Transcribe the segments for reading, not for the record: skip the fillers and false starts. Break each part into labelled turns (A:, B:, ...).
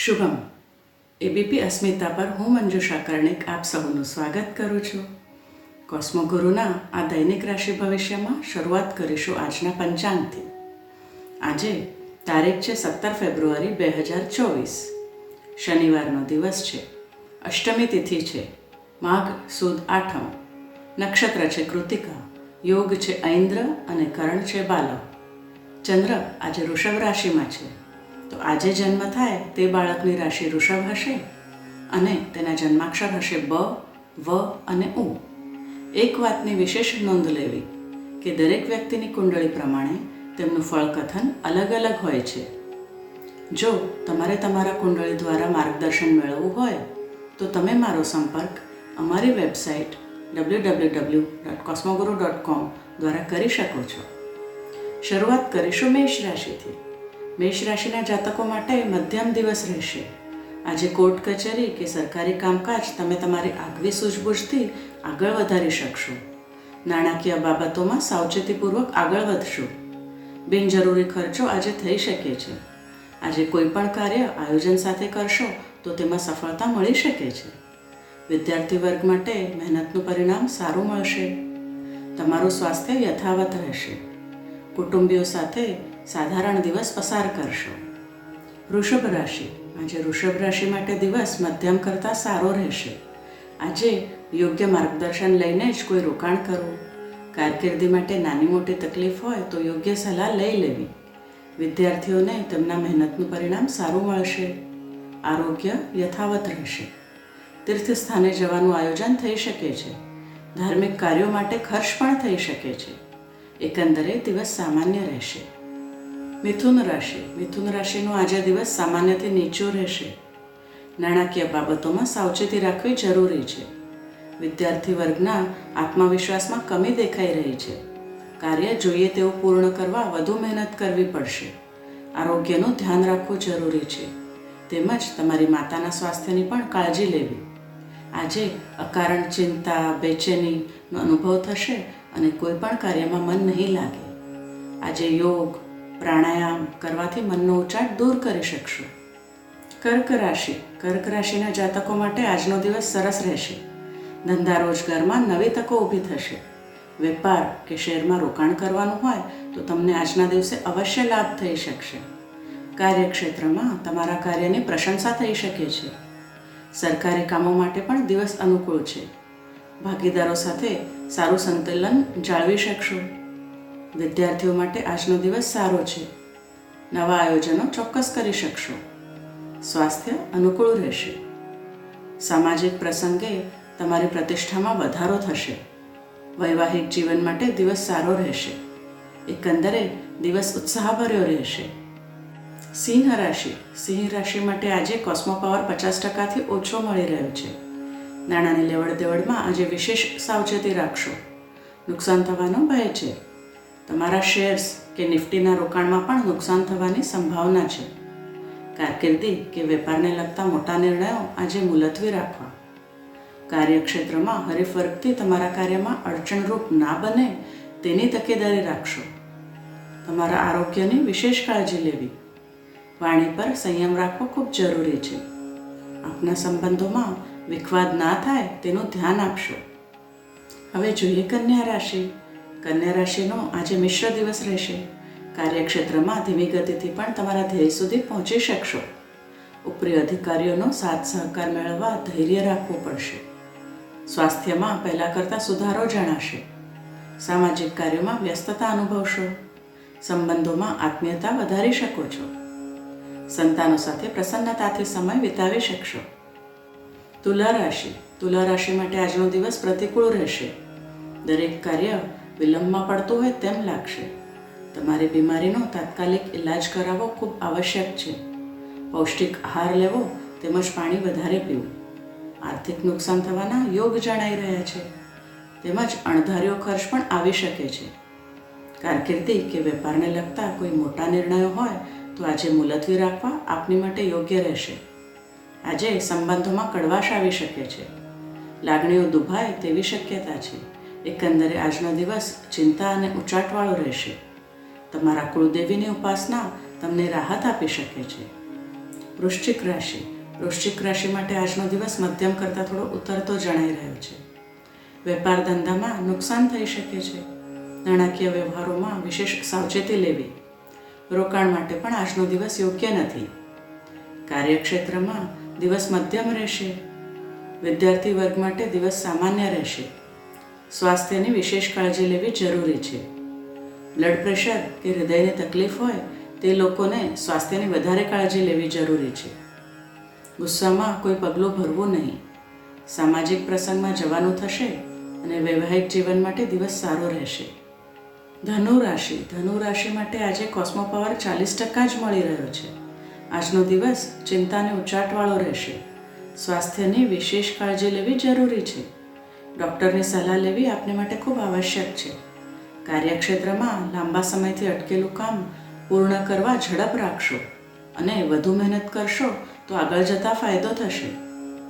A: Shubham. ABP અસ્મિતા પર હું મંજુષા કર્ણિક આપ સૌનું સ્વાગત કરું છું. કોસ્મો ગુરુના આ દૈનિક રાશિ ભવિષ્યમાં શરૂઆત કરીશું આજના પંચાંગથી. આજે તારીખ છે 17 ફેબ્રુઆરી 2024. શનિવારનો દિવસ છે. અષ્ટમી તિથિ છે. માઘ સુદ આઠમ. નક્ષત્ર છે કૃતિકા. યોગ છે ઐન્દ્ર અને કરણ છે બાલવ. ચંદ્ર આજે વૃષભ રાશિમાં છે. તો આજે જન્મ થાય તે બાળકની રાશિ વૃષભ હશે અને તેના જન્માક્ષર હશે બ, વ અને ઉ. એક વાતની વિશેષ નોંધ લેવી કે દરેક વ્યક્તિની કુંડળી પ્રમાણે તેમનું ફળકથન અલગ અલગ હોય છે. જો તમારે તમારા કુંડળી દ્વારા માર્ગદર્શન મેળવવું હોય તો તમે મારો સંપર્ક અમારી વેબસાઇટ www.cosmoguru.com દ્વારા કરી શકો છો. શરૂઆત કરીશું મેષ રાશિથી. મેષ રાશિના જાતકો માટે મધ્યમ દિવસ રહેશે. આજે કોર્ટ કચેરી કે સરકારી કામકાજ તમે તમારી આગવી સૂઝબૂછથી આગળ વધારી શકશો. નાણાકીય બાબતોમાં સાવચેતીપૂર્વક આગળ વધશો. બિનજરૂરી ખર્ચો આજે થઈ શકે છે. આજે કોઈ પણ કાર્ય આયોજન સાથે કરશો તો તેમાં સફળતા મળી શકે છે. વિદ્યાર્થી વર્ગ માટે મહેનતનું પરિણામ સારું મળશે. તમારું સ્વાસ્થ્ય યથાવત રહેશે. કુટુંબીઓ સાથે સાધારણ દિવસ પસાર કરશો. વૃષભ રાશિ. આજે વૃષભ રાશિ માટે દિવસ મધ્યમ કરતાં સારો રહેશે. આજે યોગ્ય માર્ગદર્શન લઈને જ કોઈ રોકાણ કરવું. કારકિર્દી માટે નાની મોટી તકલીફ હોય તો યોગ્ય સલાહ લઈ લેવી. વિદ્યાર્થીઓને તેમના મહેનતનું પરિણામ સારું મળશે. આરોગ્ય યથાવત રહેશે. તીર્થસ્થાને જવાનું આયોજન થઈ શકે છે. ધાર્મિક કાર્યો માટે ખર્ચ પણ થઈ શકે છે. એકંદરે દિવસ સામાન્ય રહેશે. મિથુન રાશિ. મિથુન રાશિનો આજે દિવસ સામાન્યથી નીચો રહેશે. નાણાકીય બાબતોમાં સાવચેતી રાખવી જરૂરી છે. વિદ્યાર્થી વર્ગના આત્મવિશ્વાસમાં કમી દેખાઈ રહી છે. કાર્ય જોઈએ તેવું પૂર્ણ કરવા વધુ મહેનત કરવી પડશે. આરોગ્યનું ધ્યાન રાખવું જરૂરી છે. તેમજ તમારી માતાના સ્વાસ્થ્યની પણ કાળજી લેવી. આજે અકારણ ચિંતા, બેચેનીનો અનુભવ થશે અને કોઈ પણ કાર્યમાં મન નહીં લાગે. આજે યોગ, પ્રાણાયામ કરવાથી મનનો ઉચાટ દૂર કરી શકશો. કર્ક રાશિ. કર્ક રાશિના જાતકો માટે આજનો દિવસ સરસ રહેશે. ધંધા રોજગારમાં નવી તકો ઊભી થશે. વેપાર કે શેરમાં રોકાણ કરવાનું હોય તો તમને આજના દિવસે અવશ્ય લાભ થઈ શકશે. કાર્યક્ષેત્રમાં તમારા કાર્યની પ્રશંસા થઈ શકે છે. સરકારી કામો માટે પણ દિવસ અનુકૂળ છે. ભાગીદારો સાથે સારું સંતુલન જાળવી શકશો. વિદ્યાર્થીઓ માટે આજનો દિવસ સારો છે. નવા આયોજનો ચોક્કસ કરી શકશો. સ્વાસ્થ્ય અનુકૂળ રહેશે. સામાજિક પ્રસંગે તમારી પ્રતિષ્ઠામાં વધારો થશે. વૈવાહિક જીવન માટે દિવસ સારો રહેશે. એકંદરે દિવસ ઉત્સાહભર્યો રહેશે. સિંહ રાશિ. સિંહ રાશિ માટે આજે કોસ્મો પાવર 50%થી ઓછો મળી રહ્યો છે. નાણાંની લેવડ દેવડમાં આજે વિશેષ સાવચેતી રાખશો. નુકસાન થવાનો ભય છે. તમારા શેર્સ કે નિફ્ટીના રોકાણમાં પણ નુકસાન થવાની સંભાવના છે. કારકિર્દી કે વેપારને લગતા મોટા નિર્ણયો આજે મુલતવી રાખવા. કાર્યક્ષેત્રમાં હરીફ વર્ગથી તમારા કાર્યમાં અડચણરૂપ ના બને તેની તકેદારી રાખશો. તમારા આરોગ્યની વિશેષ કાળજી લેવી. વાણી પર સંયમ રાખવો ખૂબ જરૂરી છે. આપના સંબંધોમાં વિખવાદ ના થાય તેનું ધ્યાન આપશો. હવે જોઈએ કન્યા રાશિ. કન્યા રાશિનો આજે મિશ્ર દિવસ રહેશે. કાર્યક્ષેત્રમાં ધીમી ગતિથી પણ તમારા ધ્યેય સુધી પહોંચી શકશો. ઉપરી અધિકારીઓનો સાથ સહકાર મેળવવા ધૈર્ય રાખવું પડશે. સ્વાસ્થ્યમાં પહેલાં કરતાં સુધારો જણાશે. સામાજિક કાર્યોમાં વ્યસ્તતા અનુભવશો. સંબંધોમાં આત્મીયતા વધારી શકો છો. સંતાનો સાથે પ્રસન્નતાથી સમય વિતાવી શકશો. તુલા રાશિ. તુલા રાશિ માટે આજનો દિવસ પ્રતિકૂળ રહેશે. દરેક કાર્ય વિલંબમાં પડતું હોય તેમ લાગશે. તમારી બીમારીનો તાત્કાલિક ઇલાજ કરાવવો ખૂબ આવશ્યક છે. પૌષ્ટિક આહાર લેવો તેમજ પાણી વધારે પીવું. આર્થિક નુકસાન થવાના યોગ જણાઈ રહ્યા છે. તેમજ અણધાર્યો ખર્ચ પણ આવી શકે છે. કારકિર્દી કે વેપારને લગતા કોઈ મોટા નિર્ણયો હોય તો આજે મુલતવી રાખવા આપની માટે યોગ્ય રહેશે. આજે સંબંધોમાં કડવાશ આવી શકે છે. લાગણીઓ દુભાય તેવી શક્યતા છે. એકંદરે આજનો દિવસ ચિંતા અને ઉચાટવાળો રહેશે. તમારા કુળદેવીની ઉપાસના તમને રાહત આપી શકે છે. વૃશ્ચિક રાશિ માટે આજનો દિવસ મધ્યમ કરતાં થોડો ઉતરતો જણાઈ રહ્યો છે. વેપાર ધંધામાં નુકસાન થઈ શકે છે. નાણાકીય વ્યવહારોમાં વિશેષ સાવચેતી લેવી. રોકાણ માટે પણ આજનો દિવસ યોગ્ય નથી. કાર્યક્ષેત્રમાં દિવસ મધ્યમ રહેશે. વિદ્યાર્થી વર્ગ માટે દિવસ સામાન્ય રહેશે. સ્વાસ્થ્યની વિશેષ કાળજી લેવી જરૂરી છે. બ્લડ પ્રેશર કે હૃદયની તકલીફ હોય તે લોકોને સ્વાસ્થ્યની વધારે કાળજી લેવી જરૂરી છે. ગુસ્સામાં કોઈ પગલું ભરવું નહીં. સામાજિક પ્રસંગમાં જવાનું થશે અને વૈવાહિક જીવન માટે દિવસ સારો રહેશે. ધનુ રાશિ માટે આજે કોસ્મો પાવર 40% જ મળી રહ્યો છે. આજનો દિવસ ચિંતાને ઉચાટવાળો રહેશે. સ્વાસ્થ્યની વિશેષ કાળજી લેવી જરૂરી છે. ડૉક્ટરની સલાહ લેવી આપને માટે ખૂબ આવશ્યક છે. કાર્યક્ષેત્રમાં લાંબા સમયથી અટકેલું કામ પૂર્ણ કરવા ઝડપ રાખશો અને વધુ મહેનત કરશો તો આગળ જતાં ફાયદો થશે.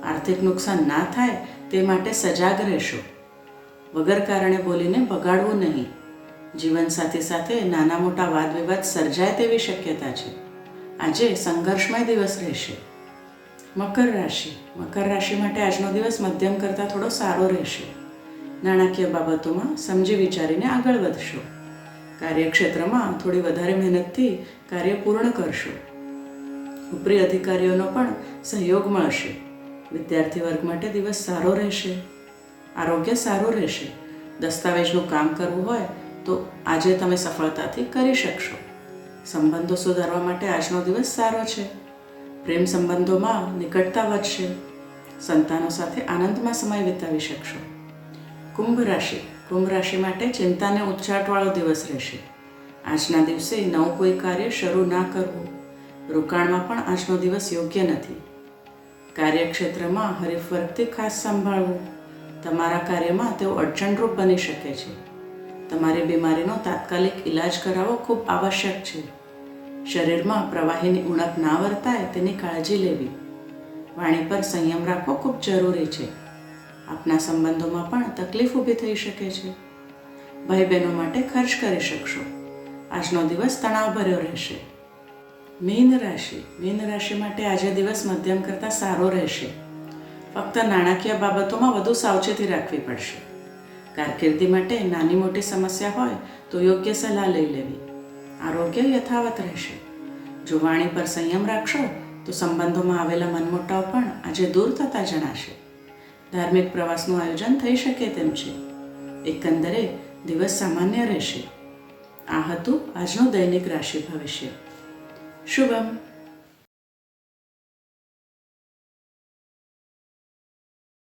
A: આર્થિક નુકસાન ના થાય તે માટે સજાગ રહેશો. વગર કારણે બોલીને બગાડવું નહીં. જીવનસાથી સાથે નાના મોટા વાદ વિવાદ સર્જાય તેવી શક્યતા છે. આજે સંઘર્ષમય દિવસ રહેશે. મકર રાશિ માટે આજનો દિવસ મધ્યમ કરતાં થોડો સારો રહેશે. નાણાકીય બાબતોમાં સમજી વિચારીને આગળ વધશો. કાર્યક્ષેત્રમાં થોડી વધારે મહેનતથી કાર્ય પૂર્ણ કરશો. ઉપરી અધિકારીઓનો પણ સહયોગ મળશે. વિદ્યાર્થી વર્ગ માટે દિવસ સારો રહેશે. આરોગ્ય સારું રહેશે. દસ્તાવેજનું કામ કરવું હોય તો આજે તમે સફળતાથી કરી શકશો. સંબંધો સુધારવા માટે આજનો દિવસ સારો છે. પ્રેમ સંબંધોમાં નિકટતા વધશે. સંતાનો સાથે આનંદમાં સમય વિતાવી શકશો. કુંભ રાશિ માટે ચિંતાને ઉચ્ચાટવાળો દિવસ રહેશે. આજના દિવસે નવું કોઈ કાર્ય શરૂ ના કરવું. રોકાણમાં પણ આજનો દિવસ યોગ્ય નથી. કાર્યક્ષેત્રમાં હરીફ વર્ગથી ખાસ સંભાળવું. તમારા કાર્યમાં તેઓ અડચણરૂપ બની શકે છે. તમારી બીમારીનો તાત્કાલિક ઈલાજ કરાવવો ખૂબ આવશ્યક છે. શરીરમાં પ્રવાહીની ઉણપ ના વર્તાય તેની કાળજી લેવી. વાણી પર સંયમ રાખવો ખૂબ જરૂરી છે. આપના સંબંધોમાં પણ તકલીફ ઊભી થઈ શકે છે. ભાઈ બહેનો માટે ખર્ચ કરી શકશો. આજનો દિવસ તણાવભર્યો રહેશે. મીન રાશિ માટે આજે દિવસ મધ્યમ કરતાં સારો રહેશે. ફક્ત નાણાકીય બાબતોમાં વધુ સાવચેતી રાખવી પડશે. કારકિર્દી માટે નાની મોટી સમસ્યા હોય તો યોગ્ય સલાહ લઈ લેવી. આરોગ્ય યથાવત રહેશે. જો વાણી પર સંયમ રાખશો તો સંબંધોમાં આવેલા મનમોટાવ પણ આજે દૂર થતા જણાશે. ધાર્મિક પ્રવાસનું આયોજન થઈ શકે તેમ છે. એકંદરે દિવસ સામાન્ય રહેશે. આ હતું આજનું દૈનિક રાશિ ભવિષ્ય. શુભમ.